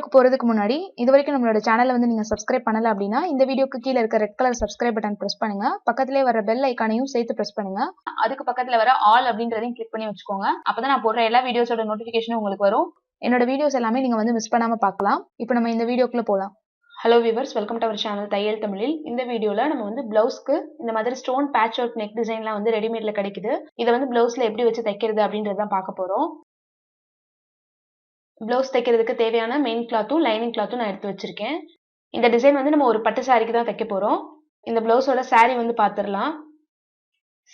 வீடியோக்கு போறதுக்கு முன்னாடி இதுவரைக்கும் நம்மளோட சேனலை வந்து நீங்க சப்ஸ்கிரைப் பண்ணல அப்படின்னா இந்த வீடியோக்கு கீழே இருக்க red colour subscribe button press பண்ணுங்க. பக்கத்திலே வர பெல் ஐக்கானையும் சேர்த்து பிரஸ் பண்ணுங்க. அதுக்கு பக்கத்துல வர ஆல் அப்படின்றதையும் கிளிக் பண்ணி வச்சுக்கோங்க. அப்பதான் நான் போடுற எல்லா வீடியோஸோட நோட்டிபிகேஷனும் உங்களுக்கு வரும். என்னோட வீடியோஸ் எல்லாமே நீங்க வந்து மிஸ் பண்ணாம பார்க்கலாம். இப்போ நம்ம இந்த வீடியோக்குள்ள போலாம். Hello viewers, welcome to our channel தையல் தமிழில். இந்த வீடியோல நம்ம வந்து பிளவுஸ்க்கு இந்த மாதிரி ஸ்டோன் பேட்ச் ஒர்க் நெக் டிசைன்லாம் வந்து ரெடிமேட்ல கிடைக்குது. இதை வந்து பிளவுஸ்ல எப்படி வச்சு தைக்கிறது அப்படின்றதான் பார்க்க போறோம். பிளவுஸ் தைக்கிறதுக்கு தேவையான மெயின் கிளாத்தும் லைனிங் கிளாத்தும் நான் எடுத்து வச்சிருக்கேன். இந்த டிசைன் வந்து நம்ம ஒரு பட்டு சாரிக்கு தான் தைக்க போறோம். இந்த பிளவுஸோட சாரி வந்து பாத்துரலாம்.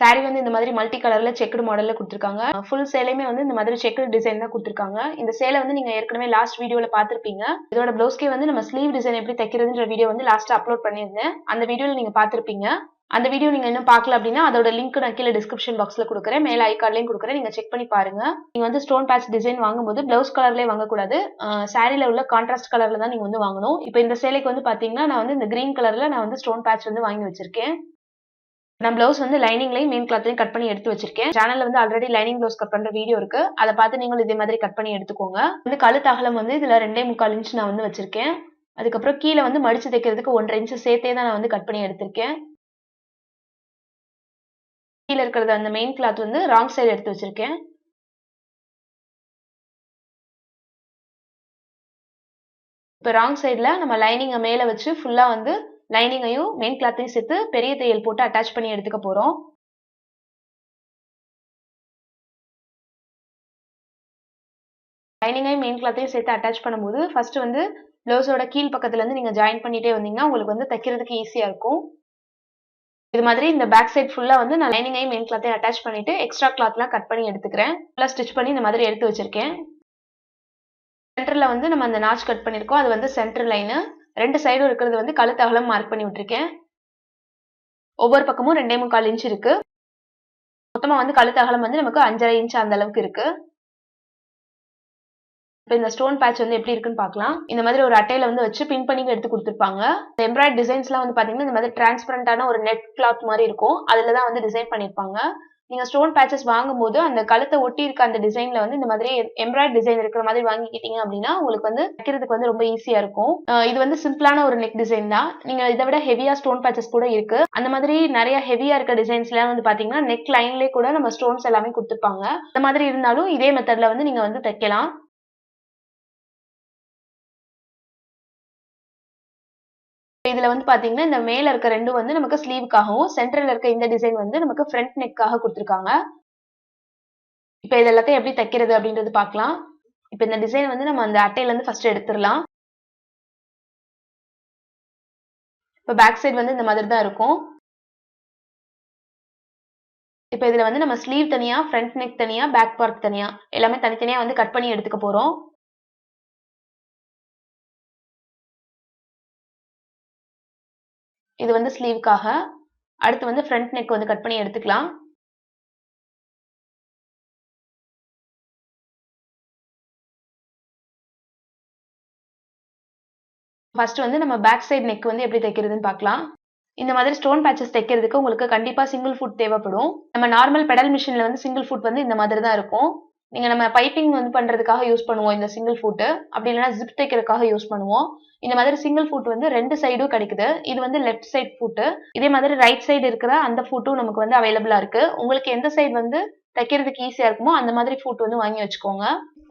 சாரி வந்து இந்த மாதிரி மல்டி கலர்ல செக்குடு மாடல்ல கொடுத்துருக்காங்க. ஃபுல் சேலையுமே வந்து இந்த மாதிரி செக்குடு டிசைன் தான் கொடுத்துருக்காங்க. இந்த சேலை வந்து நீங்க ஏற்கனவே லாஸ்ட் வீடியோல பாத்திருப்பீங்க. இதோட பிளவுஸ்க்கே வந்து நம்ம ஸ்லீவ் டிசைன் எப்படி தைக்கிறதுன்ற வீடியோ வந்து லாஸ்ட் அப்லோட் பண்ணியிருந்தேன். அந்த வீடியோல நீங்க பாத்திருப்பீங்க. அந்த வீடியோ நீங்க இன்னும் பார்க்கல அப்படின்னா அதோட லிங்க் நான் கீழே டிஸ்கிரிப்ஷன் பாக்ஸ்ல கொடுக்குறேன், மேல ஐகார்ட்லயும் கொடுக்குறேன், நீங்க செக் பண்ணி பாருங்க. நீங்க வந்து ஸ்டோன் பேட்ச் டிசைன் வாங்கும்போது பிளவுஸ் கலர்லயே வாங்கக்கூடாது, சாரில உள்ள கான்ட்ராஸ்ட் கலர்ல தான் நீங்க வந்து வாங்கணும். இப்போ இந்த சேலைக்கு வந்து பாத்தீங்கன்னா நான் வந்து இந்த கிரீன் கலர்ல நான் வந்து ஸ்டோன் பேட்ச் வந்து வாங்கி வச்சிருக்கேன். நான் பிளவுஸ் வந்து லைனிங்லயும் மெயின் கிளாத்லயும் கட் பண்ணி எடுத்து வச்சிருக்கேன். சேனல்ல வந்து ஆல்ரெடி லைனிங் பிளவுஸ் கட் பண்ற வீடியோ இருக்கு, அதை பார்த்து நீங்களும் இதே மாதிரி கட் பண்ணி எடுத்துக்கோங்க. வந்து கழுத்து அகலம் வந்து இதுல 2.25 இன்ச் நான் வந்து வச்சிருக்கேன். அதுக்கப்புறம் கீழே வந்து மடிச்சு தைக்கிறதுக்கு 1.5 இன்ச் சேர்த்தே தான் நான் வந்து கட் பண்ணி எடுத்திருக்கேன். கீழே இருக்கிறது அந்த மெயின் கிளாத் வந்து ராங் சைடு எடுத்து வச்சிருக்கேன். இப்போ ராங் சைடுல நம்ம லைனிங்கை மேல வச்சு ஃபுல்லா வந்து லைனிங்கையும் மெயின் கிளாத்தையும் சேர்த்து பெரிய தையல் போட்டு அட்டாச் பண்ணி எடுத்துக்க போறோம். லைனிங்கையும் மெயின் கிளாத்தையும் சேர்த்து அட்டாச் பண்ணும்போது ஃபர்ஸ்ட் வந்து பிளவுஸோட கீழ் பக்கத்துல இருந்து நீங்க ஜாயின் பண்ணிட்டே வந்தீங்கன்னா உங்களுக்கு வந்து தைக்கிறதுக்கு ஈஸியா இருக்கும். இது மாதிரி இந்த பேக் சைட் ஃபுல்லா வந்து நான் லைனிங்கையும் மெயின் கிளாத்தையும் அட்டாச் பண்ணிட்டு எக்ஸ்ட்ரா கிளாத்லாம் கட் பண்ணி எடுத்துக்கிறேன். ஃபுல்லா ஸ்டிச் பண்ணி இந்த மாதிரி எடுத்து வச்சிருக்கேன். சென்டர்ல வந்து நம்ம அந்த நாச் கட் பண்ணிருக்கோம், அது வந்து சென்டர் லைனு. ரெண்டு சைடும் இருக்கிறது வந்து கழுத்து அகலம் மார்க் பண்ணி விட்டுருக்கேன். ஒவ்வொரு பக்கமும் 2.25 இன்ச் இருக்கு. மொத்தமா வந்து கழுத்து அகலம் வந்து நமக்கு 5.5 இன்ச் அந்த அளவுக்கு இருக்கு. இப்போ இந்த ஸ்டோன் பேட்ச் வந்து எப்படி இருக்குன்னு பார்க்கலாம். இந்த மாதிரி ஒரு அட்டையில வந்து வச்சு பின் பண்ணி எடுத்து கொடுத்துருப்பாங்க. எம்ப்ராய்டரி டிசைன்ஸ்லாம் வந்து பாத்தீங்கன்னா இந்த மாதிரி டிரான்ஸ்பரண்டான ஒரு நெட் கிளாத் மாதிரி இருக்கும், அதுல தான் வந்து டிசைன் பண்ணிருப்பாங்க. நீங்க ஸ்டோன் பேச்சஸ் வாங்கும்போது அந்த கழுத்தை ஒட்டி இருக்க அந்த டிசைன்ல வந்து இந்த மாதிரி எம்ப்ராய்டரி டிசைன் இருக்கிற மாதிரி வாங்கிக்கிட்டீங்க அப்படின்னா உங்களுக்கு வந்து தைக்கிறதுக்கு வந்து ரொம்ப ஈஸியா இருக்கும். இது வந்து சிம்பிளான ஒரு நெக் டிசைன் தான். நீங்க இதை விட ஹெவியா ஸ்டோன் பேச்சஸ் கூட இருக்கு. அந்த மாதிரி நிறைய ஹெவியா இருக்க டிசைன்ஸ் எல்லாம் வந்து பாத்தீங்கன்னா நெக் லைன்லயே கூட நம்ம ஸ்டோன்ஸ் எல்லாமே கொடுத்துருப்பாங்க. இந்த மாதிரி இருந்தாலும் இதே மெத்தட்ல வந்து நீங்க வந்து தைக்கலாம். இதுல வந்து பாத்தீங்கன்னா இந்த மேல இருக்க ரெண்டும் வந்து நமக்கு ஸ்லீவுக்காகவும் சென்டர்ல இருக்க இந்த டிசைன் வந்து நமக்கு ஃப்ரண்ட் நெக்காக கொடுத்துருக்காங்க. இப்ப இது எல்லாத்தையும் எப்படி தைக்கிறது அப்படின்றது பார்க்கலாம். இப்ப இந்த டிசைன் வந்து நம்ம அந்த அட்டையில இருந்து ஃபர்ஸ்ட் எடுத்துடலாம். இப்ப பேக் சைடு வந்து இந்த மாதிரி தான் இருக்கும். இப்ப இதுல வந்து நம்ம ஸ்லீவ் தனியா, ஃப்ரண்ட் நெக் தனியா, பேக் பார்ட் தனியா எல்லாமே தனித்தனியா வந்து கட் பண்ணி எடுத்துக்க போறோம். இது வந்து ஸ்லீவுக்காக. அடுத்து வந்து ஃப்ரண்ட் நெக் வந்து கட் பண்ணி எடுத்துக்கலாம். ஃபர்ஸ்ட் வந்து நம்ம பேக் சைடு நெக் வந்து எப்படி தைக்கிறதுன்னு பார்க்கலாம். இந்த மாதிரி ஸ்டோன் பேச்சஸ் தைக்கிறதுக்கு உங்களுக்கு கண்டிப்பா சிங்கிள் ஃபுட் தேவைப்படும். நம்ம நார்மல் பெடல் மிஷின்ல வந்து சிங்கிள் ஃபுட் வந்து இந்த மாதிரி தான் இருக்கும். நீங்க நம்ம பைப்பிங் வந்து பண்றதுக்காக யூஸ் பண்ணுவோம் இந்த சிங்கிள் ஃபுட், அப்படி இல்லைன்னா ஜிப் தைக்கிறதுக்காக யூஸ் பண்ணுவோம். இந்த மாதிரி சிங்கிள் ஃபுட் வந்து ரெண்டு சைடும் கிடைக்குது. இது வந்து லெஃப்ட் சைட் ஃபுட். இதே மாதிரி ரைட் சைடு இருக்கிற அந்த ஃபுட்டும் நமக்கு வந்து அவைலபிளா இருக்கு. உங்களுக்கு எந்த சைடு வந்து தைக்கிறதுக்கு ஈஸியா இருக்குமோ அந்த மாதிரி ஃபுட் வந்து வாங்கி வச்சுக்கோங்க.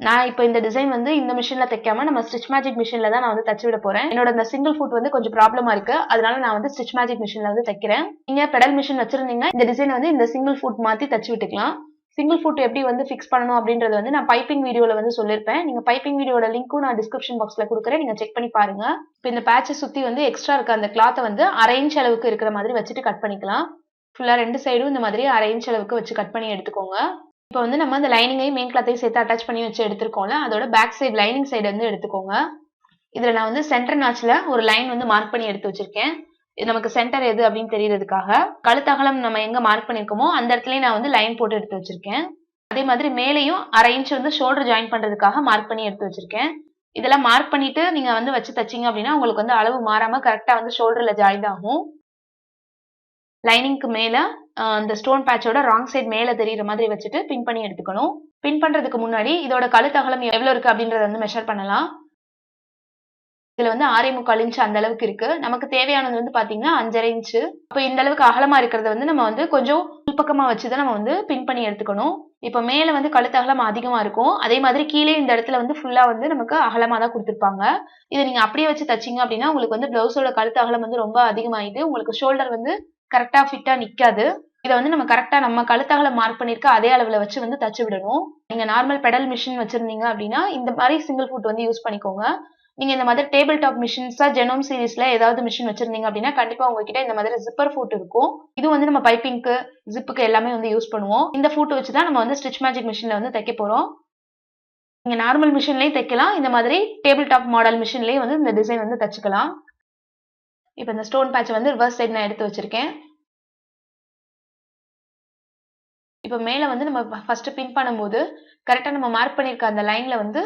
நான் இப்போ இந்த டிசைன் வந்து இந்த மிஷின்ல தைக்காம நம்ம ஸ்டிச் மேஜிக் மிஷின்ல தான் நான் வந்து தச்சு விட போறேன். என்னோட இந்த சிங்கிள் ஃபுட் வந்து கொஞ்சம் ப்ராப்ளமா இருக்கு, அதனால நான் வந்து ஸ்டிச் மேஜிக் மிஷின்ல வந்து தைக்கிறேன். நீங்க பெடல் மிஷின் வச்சிருந்தீங்கன்னா இந்த டிசைன் வந்து இந்த சிங்கிள் ஃபுட் மாத்தி தச்சு விட்டுக்கலாம். சிங்கிள் ஃபுட் எப்படி வந்து ஃபிக்ஸ் பண்ணணும் அப்படின்றது வந்து நான் பைப்பிங் வீடியோல வந்து சொல்லிருப்பேன். நீங்க பைப்பிங் வீடியோட லிங்க்கும் நான் டிஸ்கிரிப்ஷன் பாக்ஸ்ல கொடுக்குறேன், நீங்க செக் பண்ணி பாருங்க. இப்போ இந்த பேட்சை சுத்தி வந்து எக்ஸ்ட்ரா இருக்க அந்த கிளாத்தை வந்து 1/2 இன்ச் அளவுக்கு இருக்கிற மாதிரி வச்சுட்டு கட் பண்ணிக்கலாம். ஃபுல்லா ரெண்டு சைடும் இந்த மாதிரி 1/2 இன்ச் அளவுக்கு வச்சு கட் பண்ணி எடுத்துக்கோங்க. இப்போ வந்து நம்ம அந்த லைனிங்கையும் மெயின் கிளாத்தையும் சேர்த்து அட்டாச் பண்ணி வச்சு எடுத்துருக்கோம்ல, அதோட பேக் சைடு லைனிங் சைடு வந்து எடுத்துக்கோங்க. இதுல நான் வந்து சென்டர் நாச்ல ஒரு லைன் வந்து மார்க் பண்ணி எடுத்து வச்சிருக்கேன். இது நமக்கு சென்டர் எது அப்படின்னு தெரியறதுக்காக. கழுத்தகலம் நம்ம எங்க மார்க் பண்ணிருக்கோமோ அந்த இடத்துலயே நான் வந்து லைன் போட்டு எடுத்து வச்சிருக்கேன். அதே மாதிரி மேலையும் 1/2 இன்ச் வந்து ஷோல்டர் ஜாயின் பண்றதுக்காக மார்க் பண்ணி எடுத்து வச்சிருக்கேன். இதெல்லாம் மார்க் பண்ணிட்டு நீங்க வந்து வச்சு தச்சிங்க அப்படின்னா உங்களுக்கு வந்து அளவு மாறாம கரெக்டா வந்து ஷோல்டர்ல ஜாயின் ஆகும். லைனிங்க்கு மேல அந்த ஸ்டோன் பேட்சோட ராங் சைடு மேல தெரியுற மாதிரி வச்சுட்டு பின் பண்ணி எடுத்துக்கணும். பின் பண்றதுக்கு முன்னாடி இதோட கழுத்து அகலம் எவ்வளவு இருக்கு அப்படின்றத வந்து மெஷர் பண்ணலாம். இதுல வந்து 6.25 இன்ச் அந்த அளவுக்கு இருக்கு. நமக்கு தேவையானது வந்து பாத்தீங்கன்னா 5.5 இன்ச். அப்ப இந்த அளவுக்கு அகலமா இருக்கிறத வந்து நம்ம வந்து கொஞ்சம் உள்பக்கமா வச்சுதான் நம்ம வந்து பின் பண்ணி எடுத்துக்கணும். இப்ப மேல வந்து கழுத்து அகலம் அதிகமா இருக்கும். அதே மாதிரி கீழே இந்த இடத்துல வந்து ஃபுல்லா வந்து நமக்கு அகலமா தான் குடுத்திருப்பாங்க. இத நீங்க அப்படியே வச்சு தச்சீங்க அப்படின்னா உங்களுக்கு வந்து பிளவுஸோட கழுத்து அகலம் வந்து ரொம்ப அதிகமாயிட்டு உங்களுக்கு ஷோல்டர் வந்து கரெக்டா ஃபிட்டா நிக்காது. இத வந்து நம்ம கரெக்டா நம்ம கழுத்து அகலம் மார்க் பண்ணிருக்க அதே அளவுல வச்சு வந்து தச்சு விடணும். நீங்க நார்மல் பெடல் மிஷின் வச்சிருந்தீங்க அப்படின்னா இந்த மாதிரி சிங்கிள் ஃபுட் வந்து யூஸ் பண்ணிக்கோங்க. நீங்க இந்த மாதிரி டேபிள் டாப் மிஷின்ஸா ஜெனோம் சீரிஸ்ல ஏதாவது மிஷின் வச்சிருந்தீங்க அப்படின்னா கண்டிப்பா உங்ககிட்ட இந்த மாதிரி ஜிப்பர் ஃபுட் இருக்கும். இது வந்து நம்ம பைப்பிங்க்கு ஜிப்புக்கு எல்லாமே வந்து யூஸ் பண்ணுவோம். இந்த ஃபுட் வச்சுதான் நம்ம வந்து ஸ்டிச் மேஜிக் மிஷின்ல வந்து தைக்க போறோம். நீங்க நார்மல் மிஷின்லயும் தைக்கலாம். இந்த மாதிரி டேபிள் டாப் மாடல் மிஷின்லயும் வந்து இந்த டிசைன் வந்து தச்சுக்கலாம். இப்ப இந்த ஸ்டோன் பேட்ச் வந்து ரிவர்ஸ் சைடு நான் எடுத்து வச்சிருக்கேன். இப்ப மேல வந்து நம்ம ஃபர்ஸ்ட் பின் பண்ணும்போது கரெக்டா நம்ம மார்க் பண்ணிருக்க அந்த லைன்ல வந்து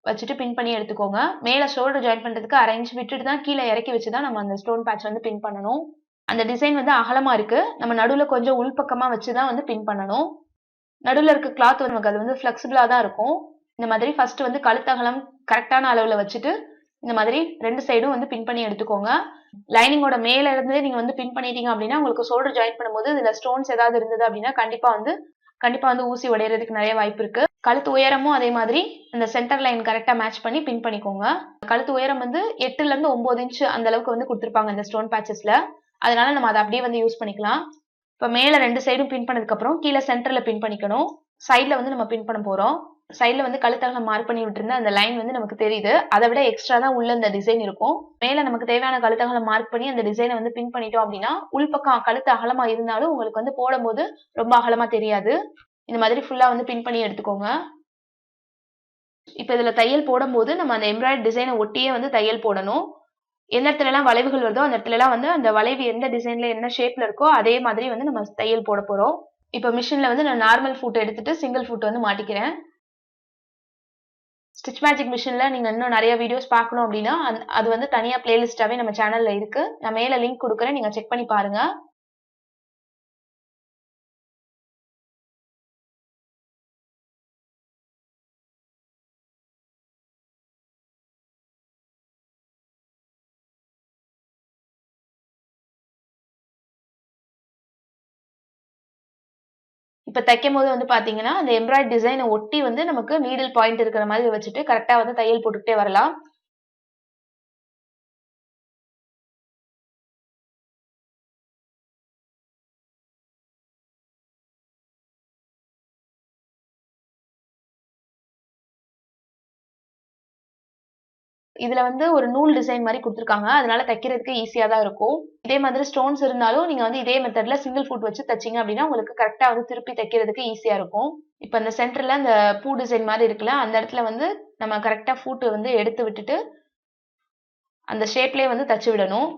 வச்சுட்டு பின் பண்ணி எடுத்துக்கோங்க. மேல ஷோல்டர் ஜாயின் பண்றதுக்கு 1/2 இன்ச் விட்டுட்டு தான் கீழே இறக்கி வச்சு தான் நம்ம அந்த ஸ்டோன் பேட்ச் வந்து பின் பண்ணணும். அந்த டிசைன் வந்து அகலமா இருக்கு. நம்ம நடுவுல கொஞ்சம் உள்பக்கமா வச்சு தான் வந்து பின் பண்ணணும். நடுவுல இருக்க கிளாத் வந்து நமக்கு அது வந்து ஃபிளெக்சிபிளா தான் இருக்கும். இந்த மாதிரி ஃபர்ஸ்ட் வந்து கழுத்து அகலம் கரெக்டான அளவுல வச்சுட்டு இந்த மாதிரி 2 சைடும் வந்து பின் பண்ணி எடுத்துக்கோங்க. லைனிங்கோட மேல இருந்து நீங்க வந்து பின் பண்ணிட்டீங்க அப்படின்னா உங்களுக்கு ஷோல்டர் ஜாயின் பண்ணும்போது இதுல ஸ்டோன்ஸ் ஏதாவது இருந்தது அப்படின்னா கண்டிப்பா வந்து ஊசி உடையறதுக்கு நிறைய வாய்ப்பு இருக்கு. கழுத்து உயரமும் அதே மாதிரி அந்த சென்டர் லைன் கரெக்டா மேட்ச் பண்ணி பின் பண்ணிக்கோங்க. கழுத்து உயரம் வந்து 8ல இருந்து 9 இன்ச் அந்த அளவுக்கு வந்து கொடுத்திருப்பாங்க இந்த ஸ்டோன் பேட்சஸ்ல. அதனால நம்ம அதை அப்படியே வந்து யூஸ் பண்ணிக்கலாம். இப்ப மேல 2 சைடும் பின் பண்ணதுக்கு அப்புறம் கீழே சென்டர்ல பின் பண்ணிக்கணும். சைட்ல வந்து நம்ம பின் பண்ண போறோம். சைட்ல வந்து கழுத்தகலம் மார்க் பண்ணி விட்டுருந்த அந்த லைன் வந்து நமக்கு தெரியுது. அதை விட எக்ஸ்ட்ரா தான் உள்ள இந்த டிசைன் இருக்கும். மேல நமக்கு தேவையான கழுத்தகலம் மார்க் பண்ணி அந்த டிசைனை வந்து பின் பண்ணிட்டோம் அப்படின்னா உள்பக்கம் கழுத்து அகலமா இருந்தாலும் உங்களுக்கு வந்து போடும்போது ரொம்ப அகலமா தெரியாது. இந்த மாதிரி ஃபுல்லா வந்து பின் பண்ணி எடுத்துக்கோங்க. இப்ப இதுல தையல் போடும்போது நம்ம அந்த எம்ப்ராய்டரி டிசைனை ஒட்டியே வந்து தையல் போடணும். எந்த இடத்துல எல்லாம் வளைவுகள் வருதோ அந்த இடத்துல எல்லாம் வந்து அந்த வளைவு எந்த டிசைன்ல என்ன ஷேப்ல இருக்கோ அதே மாதிரி வந்து நம்ம தையல் போட போறோம். இப்ப மிஷின்ல வந்து நான் நார்மல் ஃபுட் எடுத்துட்டு சிங்கிள் ஃபுட் வந்து மாட்டிக்கிறேன். ஸ்டிச் மேஜிக் மிஷின்ல நீங்க இன்னும் நிறைய வீடியோஸ் பார்க்கணும் அப்படின்னா அது வந்து தனியா பிளேலிஸ்டாவே நம்ம சேனல்ல இருக்கு. நான் மேல லிங்க் கொடுக்குறேன், நீங்க செக் பண்ணி பாருங்க. இப்ப தைக்கும் போது வந்து பாத்தீங்கன்னா அந்த எம்ப்ராய்டரி டிசைனை ஒட்டி வந்து நமக்கு நீடில் பாயிண்ட் இருக்கிற மாதிரி வச்சுட்டு கரெக்டா வந்து தையல் போட்டுக்கிட்டே வரலாம். இதுல வந்து ஒரு நூல் டிசைன் மாதிரி கொடுத்துருக்காங்க. அதனால தைக்கிறதுக்கு ஈஸியா தான் இருக்கும். இதே மாதிரி ஸ்டோன்ஸ் இருந்தாலும் நீங்க வந்து இதே மெத்தட்ல சிங்கிள் ஃபுட் வச்சு தைச்சீங்க அப்படின்னா உங்களுக்கு கரெக்டா வந்து திருப்பி தைக்கிறதுக்கு ஈஸியா இருக்கும். இப்ப அந்த சென்டர்ல அந்த பூ டிசைன் மாதிரி இருக்குல்ல அந்த இடத்துல வந்து நம்ம கரெக்டா ஃபுட் வந்து எடுத்து விட்டுட்டு அந்த ஷேப்லயே வந்து தச்சு விடணும்.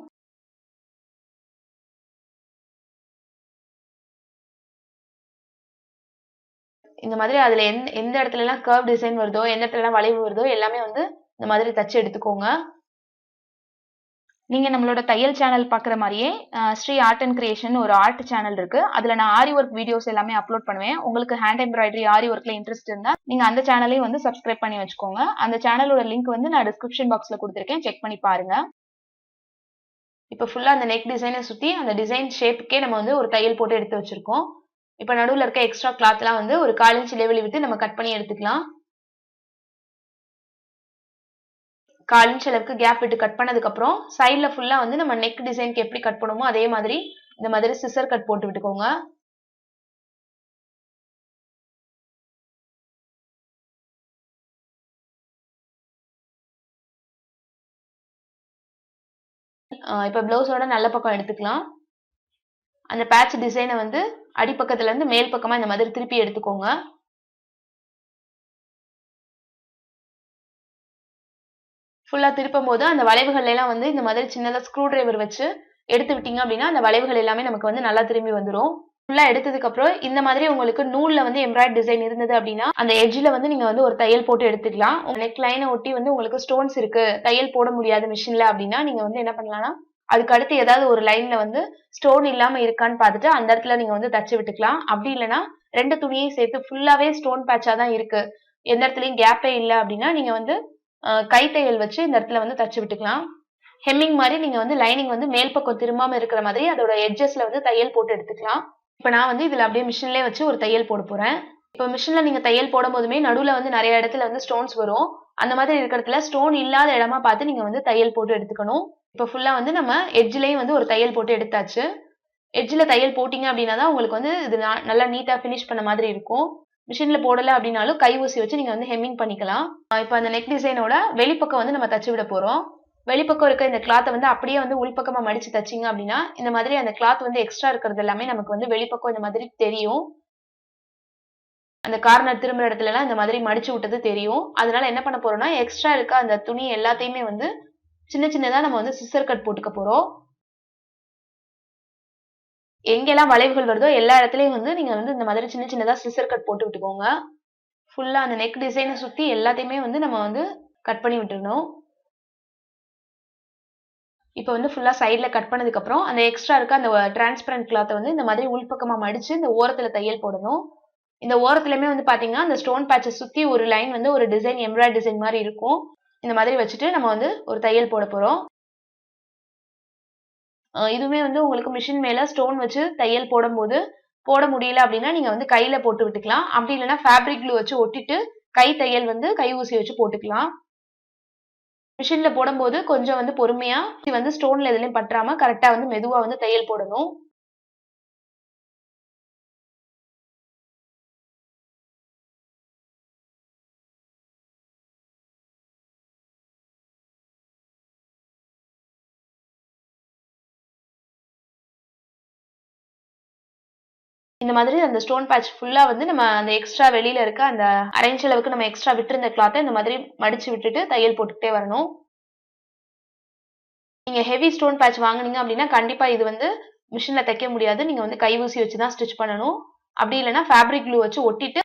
இந்த மாதிரி அதுல எந்த இடத்துல எல்லாம் கர்வ் டிசைன் வருதோ எந்த இடத்துல எல்லாம் வளைவு வருதோ எல்லாமே வந்து இந்த மாதிரி தச்சு எடுத்துக்கோங்க. நீங்க நம்மளோட தையல் சேனல் பாக்குற மாதிரியே ஸ்ரீ ஆர்ட் அண்ட் கிரியேஷன் ஒரு ஆர்ட் சேனல் இருக்கு. அதுல நான் ஆரி ஒர்க் வீடியோஸ் எல்லாமே அப்லோட் பண்ணுவேன். உங்களுக்கு ஹேண்ட் எம்ப்ராய்டரி ஆரி ஒர்க்ல இன்ட்ரெஸ்ட் இருந்தா நீங்க அந்த சேனலையும் வந்து சப்ஸ்கிரைப் பண்ணி வச்சுக்கோங்க. அந்த சேனலோட லிங்க் வந்து நான் டிஸ்கிரிப்ஷன் பாக்ஸ்ல கொடுத்துருக்கேன், செக் பண்ணி பாருங்க. இப்ப ஃபுல்லா அந்த நெக் டிசைனை சுத்தி அந்த டிசைன் ஷேப்புக்கே நம்ம வந்து ஒரு தையல் போட்டு எடுத்து வச்சிருக்கோம். இப்ப நடுவுல இருக்க எக்ஸ்ட்ரா கிளாத் எல்லாம் வந்து ஒரு 1/4 இன்ச் இடைவெளி விட்டு நம்ம கட் பண்ணி எடுத்துக்கலாம். 1/4 இன்ச் அளவுக்கு கேப் விட்டு கட் பண்ணதுக்கு அப்புறம் சைட்ல ஃபுல்லா வந்து நம்ம நெக் டிசைனுக்கு எப்படி கட் பண்ணுமோ அதே மாதிரி இந்த மாதிரி சிசர் கட் போட்டு விட்டுக்கோங்க. இப்ப பிளவுஸோட நல்ல பக்கம் எடுத்துக்கலாம். அந்த பேட்ச் டிசைனை வந்து அடிப்பக்கத்துல இருந்து மேல் பக்கமா இந்த மாதிரி திருப்பி எடுத்துக்கோங்க. ஃபுல்லா திருப்பும் போது அந்த வளைவுகள் எல்லாம் வந்து இந்த மாதிரி சின்னதா ஸ்க்ரூ டிரைவர் வச்சு எடுத்து விட்டீங்க அப்படின்னா அந்த வளைவுகள் எல்லாமே நமக்கு வந்து நல்லா திரும்பி வந்துடும். ஃபுல்லா எடுத்ததுக்கு அப்புறம் இந்த மாதிரி உங்களுக்கு நூல்ல வந்து எம்ப்ராய்டரி டிசைன் இருந்தது அப்படின்னா அந்த எட்ஜ்ல வந்து நீங்க வந்து ஒரு தையல் போட்டு எடுத்துக்கலாம். நெக் லைனை ஒட்டி வந்து உங்களுக்கு ஸ்டோன்ஸ் இருக்கு, தையல் போட முடியாது மிஷின்ல அப்படின்னா நீங்க வந்து என்ன பண்ணலாம்னா அதுக்கு அடுத்து ஏதாவது ஒரு லைன்ல வந்து ஸ்டோன் இல்லாம இருக்கான்னு பார்த்துட்டு அந்த இடத்துல நீங்க வந்து தச்சு விட்டுக்கலாம். அப்படி இல்லைன்னா 2 துணியையும் சேர்த்து ஃபுல்லாவே ஸ்டோன் பேட்சா தான் இருக்கு, எந்த இடத்துலயும் கேப்பே இல்லை அப்படின்னா நீங்க வந்து கை தையல் வச்சு இந்த இடத்துல வந்து தச்சு விட்டுக்கலாம். ஹெம்மிங் மாதிரி நீங்க வந்து லைனிங் வந்து மேல் பக்கம் திரும்பாம இருக்கிற மாதிரி அதோட எட்ஜஸ்ல வந்து தையல் போட்டு எடுத்துக்கலாம். இப்ப நான் வந்து இதுல அப்படியே மிஷின்லயே வச்சு ஒரு தையல் போட போறேன். இப்ப மிஷின்ல நீங்க தையல் போடும் போதுமே நடுவுல வந்து நிறைய இடத்துல வந்து ஸ்டோன்ஸ் வரும். அந்த மாதிரி இருக்கிறதுல ஸ்டோன் இல்லாத இடமா பார்த்து நீங்க வந்து தையல் போட்டு எடுத்துக்கணும். இப்ப ஃபுல்லா வந்து நம்ம எட்ஜ்லயும் வந்து ஒரு தையல் போட்டு எடுத்தாச்சு. எட்ஜ்ல தையல் போட்டீங்க அப்படின்னா தான் உங்களுக்கு வந்து இது நல்லா நீட்டா ஃபினிஷ் பண்ண மாதிரி இருக்கும். மிஷின்ல போடல அப்படின்னாலும் கை ஊசி வச்சு நீங்க வந்து ஹெம்மிங் பண்ணிக்கலாம். இப்ப அந்த நெக் டிசைனோட வெளிப்பக்கம் வந்து நம்ம தச்சு விட போறோம். வெளிப்பக்கம் இருக்க இந்த கிளாத்தை வந்து அப்படியே வந்து உள்பக்கமா மடிச்சு தச்சிங்க அப்படின்னா இந்த மாதிரி அந்த கிளாத் வந்து எக்ஸ்ட்ரா இருக்கிறது எல்லாமே நமக்கு வந்து வெளிப்பக்கம் இந்த மாதிரி தெரியும். அந்த கார்னர் திரும்புற இடத்துல எல்லாம் இந்த மாதிரி மடிச்சு விட்டது தெரியும். அதனால என்ன பண்ண போறோம்னா எக்ஸ்ட்ரா இருக்க அந்த துணி எல்லாத்தையுமே வந்து சின்ன சின்னதா நம்ம வந்து சிசர் கட் போட்டுக்க போறோம். எங்கெல்லாம் வளைவுகள் வருதோ எல்லா இடத்துலயும் வந்து நீங்க வந்து இந்த மாதிரி சின்ன சின்னதா சிசர் கட் போட்டு விட்டுக்கோங்க. ஃபுல்லா அந்த நெக் டிசைனை சுத்தி எல்லாத்தையுமே வந்து நம்ம வந்து கட் பண்ணி விட்டுறணும். இப்போ வந்து ஃபுல்லா சைடுல கட் பண்ணதுக்கு அப்புறம் அந்த எக்ஸ்ட்ரா இருக்க அந்த டிரான்ஸ்பரண்ட் கிளாத்தை வந்து இந்த மாதிரி உள்பக்கமா மடிச்சு இந்த ஓரத்துல தையல் போடணும். இந்த ஓரத்துலயுமே வந்து பாத்தீங்கன்னா அந்த ஸ்டோன் பேட்சை சுத்தி ஒரு லைன் வந்து ஒரு டிசைன் எம்ப்ராய்டரி டிசைன் மாதிரி இருக்கும். இந்த மாதிரி வச்சுட்டு நம்ம வந்து ஒரு தையல் போட போறோம். இதுவுமே வந்து உங்களுக்கு மிஷின் மேல ஸ்டோன் வச்சு தையல் போடும்போது போட முடியல அப்படின்னா நீங்க வந்து கையில போட்டு விட்டுக்கலாம். அப்படி இல்லைன்னா ஃபேப்ரிக் க்ளூ வச்சு ஒட்டிட்டு கை தையல் வந்து கை ஊசி வச்சு போட்டுக்கலாம். மிஷின்ல போடும்போது கொஞ்சம் வந்து பொறுமையா வந்து ஸ்டோன்ல எதுலயும் பற்றாம கரெக்டா வந்து மெதுவா வந்து தையல் போடணும். இந்த மாதிரி அந்த ஸ்டோன் பேட்ச் ஃபுல்லா வந்து நம்ம அந்த எக்ஸ்ட்ரா வெளியில இருக்க அந்த அரேஞ்ச் அளவுக்கு நம்ம எக்ஸ்ட்ரா விட்டுருந்த கிளாத்தை இந்த மாதிரி மடிச்சு விட்டுட்டு தையல் போட்டுக்கிட்டே வரணும். நீங்க ஹெவி ஸ்டோன் பேட்ச் வாங்குனீங்க அப்படின்னா கண்டிப்பா இது வந்து மிஷின்ல தைக்க முடியாது. நீங்க வந்து கை ஊசி வச்சு தான் ஸ்டிச் பண்ணணும். அப்படி இல்லைன்னா ஃபேப்ரிக் க்ளூ வச்சு ஒட்டிட்டு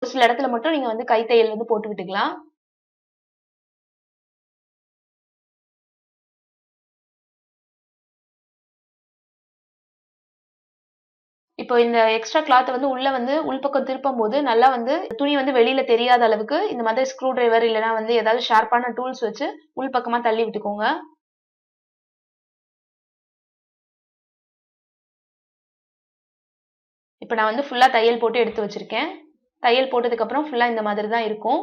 ஒரு சில இடத்துல மட்டும் நீங்க வந்து கை தையல் வந்து போட்டு விட்டுக்கலாம். இப்போ இந்த எக்ஸ்ட்ரா கிளாத் வந்து உள்ள வந்து உள்பக்கம் திருப்பும் போது நல்லா வந்து துணி வந்து வெளியில தெரியாத அளவுக்கு இந்த மாதிரி ஸ்க்ரூ டிரைவர் இல்லைன்னா வந்து ஏதாவது ஷார்ப்பான டூல்ஸ் வச்சு உள்பக்கமா தள்ளி விட்டுக்கோங்க. இப்போ நான் வந்து ஃபுல்லா தையல் போட்டு எடுத்து வச்சிருக்கேன். தையல் போட்டதுக்கு அப்புறம் ஃபுல்லா இந்த மாதிரி தான் இருக்கும்.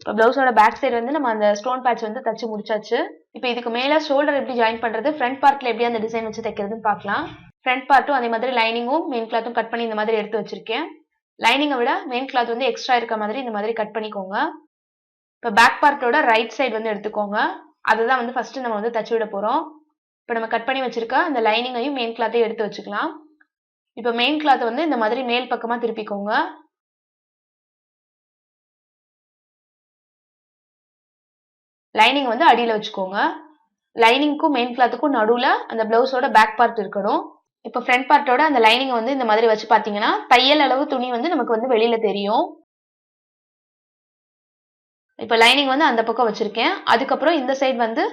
இப்போ பிளவுஸோட பேக் சைடு வந்து நம்ம அந்த ஸ்டோன் பேட்ச் வந்து தச்சு முடிச்சாச்சு. இப்போ இதுக்கு மேல ஷோல்டர் எப்படி ஜாயின் பண்றது, ஃப்ரண்ட் பார்ட்ல எப்படி அந்த டிசைன் வச்சு தைக்கிறதுன்னு பார்க்கலாம். ஃப்ரண்ட் பார்ட்டும் அதே மாதிரி லைனிங்கும் மெயின் கிளாத்தும் கட் பண்ணி இந்த மாதிரி எடுத்து வச்சிருக்கேன். லைனிங்கை விட மெயின் கிளாத் வந்து எக்ஸ்ட்ரா இருக்க மாதிரி இந்த மாதிரி கட் பண்ணிக்கோங்க. இப்போ பேக் பார்ட்டோட ரைட் சைடு வந்து எடுத்துக்கோங்க. அதுதான் வந்து ஃபர்ஸ்ட் நம்ம வந்து தச்சு விட போறோம். இப்போ நம்ம கட் பண்ணி வச்சிருக்க அந்த லைனிங்கையும் மெயின் கிளாத்தையும் எடுத்து வச்சுக்கலாம். இப்போ மெயின் கிளாத் வந்து இந்த மாதிரி மேல் பக்கமா திருப்பிக்கோங்க. லைனிங் வந்து அடியில வச்சுக்கோங்க. லைனிங்க்கும் மெயின் கிளாத்துக்கும் நடுவுல அந்த பிளவுஸோட பேக் பார்ட் இருக்கணும். இப்போ ஃப்ரண்ட் பார்ட்டோட அந்த லைனிங் வந்து இந்த மாதிரி வச்சு பாத்தீங்கன்னா தையல் அளவு துணி வந்து நமக்கு வந்து வெளியில தெரியும். இப்போ லைனிங் வந்து அந்த பக்கம் வச்சிருக்கேன். அதுக்கப்புறம் இந்த சைடு வந்து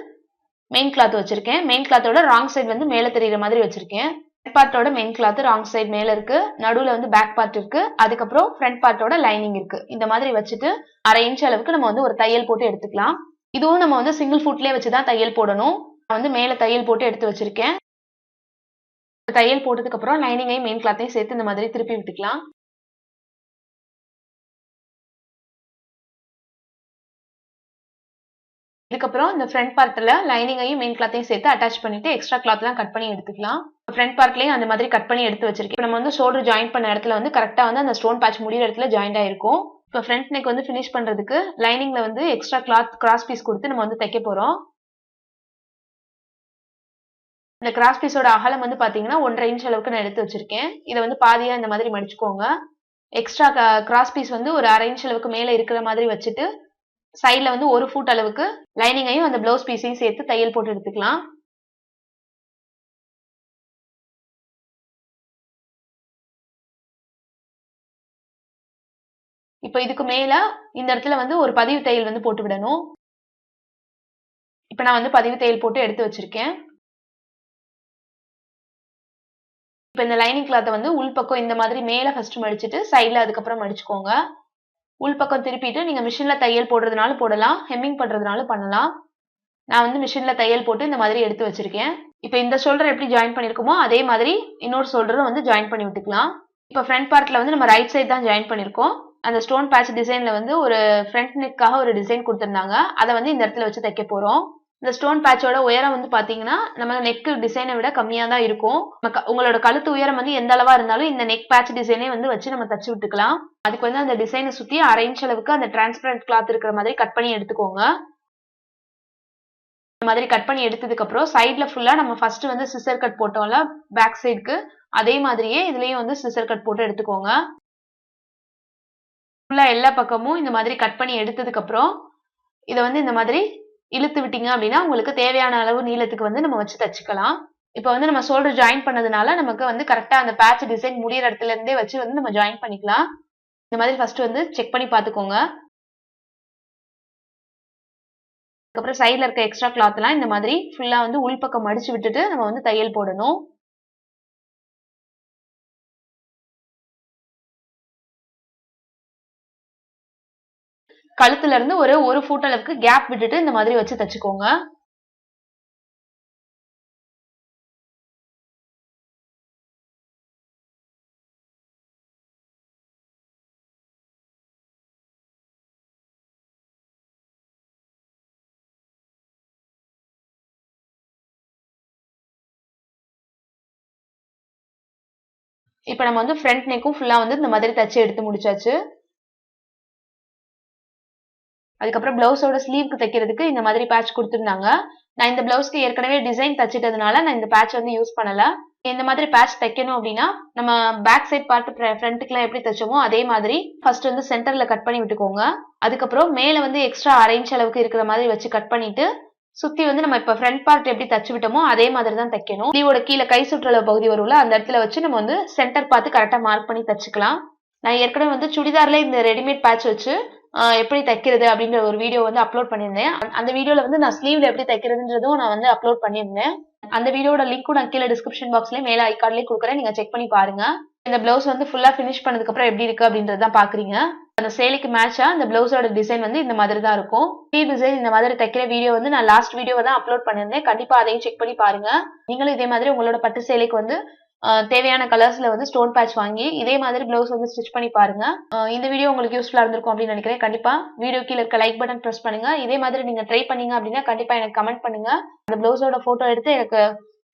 மெயின் கிளாத் வச்சிருக்கேன். மெயின் கிளாத்தோட ராங் சைடு வந்து மேல தெரியுற மாதிரி வச்சிருக்கேன். ஃப்ரண்ட் பார்ட்டோட மெயின் கிளாத் ராங் சைடு மேல இருக்கு. நடுவுல வந்து பேக் பார்ட் இருக்கு. அதுக்கப்புறம் ஃப்ரண்ட் பார்ட்டோட லைனிங் இருக்கு. இந்த மாதிரி வச்சுட்டு 1/2 இன்ச் அளவுக்கு நம்ம வந்து ஒரு தையல் போட்டு எடுத்துக்கலாம். இதுவும் நம்ம வந்து சிங்கிள் ஃபுட்லயே வச்சுதான் தையல் போடணும். நான் வந்து மேல தையல் போட்டு எடுத்து வச்சிருக்கேன். தையல் போட்டதுக்கு அப்புறம் லைனிங்கையும் மெயின் கிளாத்தையும் சேர்த்து இந்த மாதிரி திருப்பி விட்டுக்கலாம். இதுக்கப்புறம் இந்த ஃப்ரண்ட் பார்ட்ல லைனிங்கையும் மெயின் கிளாத்தையும் சேர்த்து அட்டாச் பண்ணிட்டு எக்ஸ்ட்ரா கிளாத்லாம் கட் பண்ணி எடுத்துக்கலாம். ஃப்ரண்ட் பார்ட்லயும் அந்த மாதிரி கட் பண்ணி எடுத்து வச்சிருக்கேன். நம்ம வந்து ஷோல்டர் ஜாயின் பண்ண இடத்துல வந்து கரெக்டா வந்து அந்த ஸ்டோன் பேட்ச் முடிகிற இடத்துல ஜாயிண்ட் ஆயிருக்கும். இப்போ ஃப்ரண்ட் நெக் வந்து ஃபினிஷ் பண்றதுக்கு லைனிங்ல வந்து எக்ஸ்ட்ரா கிளாத் கிராஸ் பீஸ் கொடுத்து நம்ம வந்து தைக்க போறோம். இந்த கிராஸ் பீஸோட அகலம் வந்து பாத்தீங்கன்னா 1/2 இன்ச் அளவுக்கு நான் எடுத்து வச்சிருக்கேன். இதை வந்து பாதியா இந்த மாதிரி மடிச்சுக்கோங்க. எக்ஸ்ட்ரா கிராஸ் பீஸ் வந்து ஒரு 1/2 இன்ச் அளவுக்கு மேல இருக்கிற மாதிரி வச்சுட்டு சைட்ல வந்து 1 ஃபுட் அளவுக்கு லைனிங்கையும் அந்த பிளவுஸ் பீஸையும் சேர்த்து தையல் போட்டு எடுத்துக்கலாம். இப்போ இதுக்கு மேல இந்த இடத்துல வந்து ஒரு பதிவு தையல் வந்து போட்டு விடணும். இப்போ நான் வந்து பதிவு தையல் போட்டு எடுத்து வச்சிருக்கேன். இப்போ இந்த லைனிங் கிளாத்தை வந்து உள்பக்கம் இந்த மாதிரி மேல ஃபர்ஸ்ட் மடிச்சிட்டு சைட்ல அதுக்கப்புறம் மடிச்சுக்கோங்க. உள் பக்கம் திருப்பிட்டு நீங்க மிஷின்ல தையல் போடுறதுனாலும் போடலாம், ஹெம்மிங் பண்றதுனாலும் பண்ணலாம். நான் வந்து மிஷின்ல தையல் போட்டு இந்த மாதிரி எடுத்து வச்சிருக்கேன். இப்போ இந்த ஷோல்டர் எப்படி ஜாயின் பண்ணிருக்கோமோ அதே மாதிரி இன்னொரு ஷோல்டரும் வந்து ஜாயின் பண்ணி விட்டுக்கலாம். இப்போ ஃப்ரண்ட் பார்ட்ல வந்து நம்ம ரைட் சைடு தான் ஜாயின் பண்ணிருக்கோம். அந்த ஸ்டோன் பேட்ச் டிசைன்ல வந்து ஒரு ஃப்ரண்ட் நெக்காக ஒரு டிசைன் கொடுத்திருந்தாங்க. அதை வந்து இந்த இடத்துல வச்சு தைக்க போறோம். இந்த ஸ்டோன் பேட்சோட உயரம் வந்து பாத்தீங்கன்னா நம்ம நெக் டிசைனை விட கம்மியா தான் இருக்கும். உங்களோட கழுத்து உயரம் வந்து எந்த அளவா இருந்தாலும் இந்த நெக் பேட்ச் டிசைனே வந்து வச்சு நம்ம தச்சு விட்டுக்கலாம். அதுக்கு வந்து அந்த டிசைனை சுத்தி 1/2 இன்ச் அளவுக்கு அந்த டிரான்ஸ்பரண்ட் கிளாத் இருக்கிற மாதிரி கட் பண்ணி எடுத்துக்கோங்க. இந்த மாதிரி கட் பண்ணி எடுத்ததுக்கு அப்புறம் சைட்ல ஃபுல்லா நம்ம ஃபர்ஸ்ட் வந்து சிசர் கட் போட்டோம்ல பேக் சைடுக்கு, அதே மாதிரியே இதுலயும் வந்து சிசர் கட் போட்டு எடுத்துக்கோங்க. ஃபுல்லா எல்லா பக்கமும் இந்த மாதிரி கட் பண்ணி எடுத்ததுக்கு அப்புறம் இதை வந்து இந்த மாதிரி இழுத்து விட்டீங்க அப்படின்னா உங்களுக்கு தேவையான அளவு நீளத்துக்கு வந்து நம்ம வச்சு தச்சுக்கலாம். இப்போ வந்து நம்ம ஷோல்டர் ஜாயின் பண்ணதுனால நமக்கு வந்து கரெக்டா அந்த பேட்ச் டிசைன் முடியிற இடத்துல இருந்தே வச்சு வந்து நம்ம ஜாயின் பண்ணிக்கலாம். இந்த மாதிரி ஃபர்ஸ்ட் வந்து செக் பண்ணி பார்த்துக்கோங்க. அதுக்கப்புறம் சைட்ல இருக்க எக்ஸ்ட்ரா கிளாத் எல்லாம் இந்த மாதிரி ஃபுல்லா வந்து உள்பக்கம் மடிச்சு விட்டுட்டு நம்ம வந்து தையல் போடணும். கழுத்துல இருந்து ஒரு ஃபுட் அளவுக்கு கேப் விட்டுட்டு இந்த மாதிரி வச்சு தச்சுக்கோங்க. இப்போ நம்ம வந்து ஃப்ரண்ட் நெக்கும் ஃபுல்லா வந்து இந்த மாதிரி தச்சு எடுத்து முடிச்சாச்சு. அதுக்கப்புறம் பிளவுஸோட ஸ்லீவ்க்கு தைக்கிறதுக்கு இந்த மாதிரி பேட்ச் கொடுத்துருந்தாங்க. நான் இந்த பிளவுஸ்க்கு ஏற்கனவே டிசைன் தச்சிட்டதுனால நான் இந்த பேட்ச் வந்து யூஸ் பண்ணல. இந்த மாதிரி பேட்ச் தைக்கணும் அப்படின்னா நம்ம பேக் சைட் பார்ட் ஃப்ரண்ட்டுக்குலாம் எப்படி தைச்சோமோ அதே மாதிரி ஃபர்ஸ்ட் வந்து சென்டர்ல கட் பண்ணி விட்டுக்கோங்க. அதுக்கப்புறம் மேல வந்து எக்ஸ்ட்ரா 1/2 இன்ச் அளவுக்கு இருக்கிற மாதிரி வச்சு கட் பண்ணிட்டு சுத்தி வந்து நம்ம இப்ப ஃப்ரண்ட் பார்ட் எப்படி தச்சு விட்டோமோ அதே மாதிரி தான் தைக்கணும். ஸ்லீவோட கீழே கை சுற்றளவு பகுதி வரும்ல அந்த இடத்துல வச்சு நம்ம வந்து சென்டர் பார்த்து கரெக்டா மார்க் பண்ணி தச்சுக்கலாம். நான் ஏற்கனவே வந்து சுடிதார்ல இந்த ரெடிமேட் பேட்ச் வச்சு எப்படி தைக்கிறது அப்படின்ற ஒரு வீடியோ வந்து அப்லோட் பண்ணியிருந்தேன். அந்த வீடியோல வந்து நான் ஸ்லீவ்ல எப்படி தைக்கிறதுன்றதும் நான் வந்து அப்லோட் பண்ணியிருந்தேன். அந்த வீடியோட லிங்க்கும் நான் கீழே டிஸ்கிரிப்ஷன் பாக்ஸ்லயும் மேல ஐகார்ட்லயும் கொடுக்குறேன். நீங்க செக் பண்ணி பாருங்க. இந்த பிளவுஸ் வந்து ஃபுல்லா ஃபினிஷ் பண்ணதுக்கு அப்புறம் எப்படி இருக்கு அப்படின்றதான் பாக்குறீங்க. அந்த சேலைக்கு மேட்சா அந்த பிளவுஸோட டிசைன் வந்து இந்த மாதிரி தான் இருக்கும். டிசைன் இந்த மாதிரி தைக்கிற வீடியோ வந்து நான் லாஸ்ட் வீடியோவை தான் அப்லோட் பண்ணியிருந்தேன். கண்டிப்பா அதையும் செக் பண்ணி பாருங்க. நீங்களும் இதே மாதிரி உங்களோட பட்டு சேலைக்கு வந்து தேவையான கலர்ஸ்ல வந்து ஸ்டோன் பேட்ச் வாங்கி இதே மாதிரி பிளவுஸ் வந்து ஸ்டிச் பண்ணி பாருங்க. இந்த வீடியோ உங்களுக்கு யூஸ்ஃபுல்லா இருந்திருக்கும் அப்படின்னு நினைக்கிறேன். கண்டிப்பா வீடியோ கீழே இருக்க லைக் பட்டன் பிரஸ் பண்ணுங்க. இதே மாதிரி நீங்க ட்ரை பண்ணீங்க அப்படின்னா கண்டிப்பா எனக்கு கமெண்ட் பண்ணுங்க. அந்த பிளவுஸோட போட்டோ எடுத்து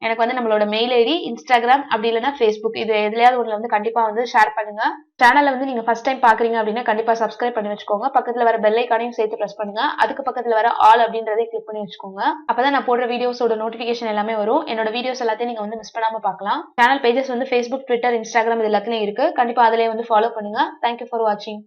எனக்கு வந்து நம்மளோட மெயில் ஐடி, இன்ஸ்டாகிராம் அப்படி இல்லைன்னா ஃபேஸ்புக் இது எதுலையாவது ஒண்ணுல வந்து கண்டிப்பா வந்து ஷேர் பண்ணுங்க. சேனல்ல வந்து நீங்க ஃபர்ஸ்ட் டைம் பாக்குறீங்க அப்படின்னா கண்டிப்பா சப்ஸ்கிரைப் பண்ணி வச்சுக்கோங்க. பக்கத்துல வர பெல் ஐகானையும் சேர்த்து பிரஸ் பண்ணுங்க. அதுக்கு பக்கத்துல வர ஆல் அப்படின்றதை கிளிக் பண்ணி வச்சுக்கோங்க. அப்பதான் நான் போடுற வீடியோஸோட நோட்டிபிகேஷன் எல்லாமே வரும். என்னோட வீடியோஸ் எல்லாத்தையும் நீங்க வந்து மிஸ் பண்ணாம பார்க்கலாம். சேனல் பேஜஸ் வந்து ஃபேஸ்புக், ட்விட்டர், இன்ஸ்டாகிராம் இது எல்லாத்துலயும் இருக்கு. கண்டிப்பா அதுலயே வந்து ஃபாலோ பண்ணுங்க. தேங்க்யூ ஃபார் வாட்சிங்.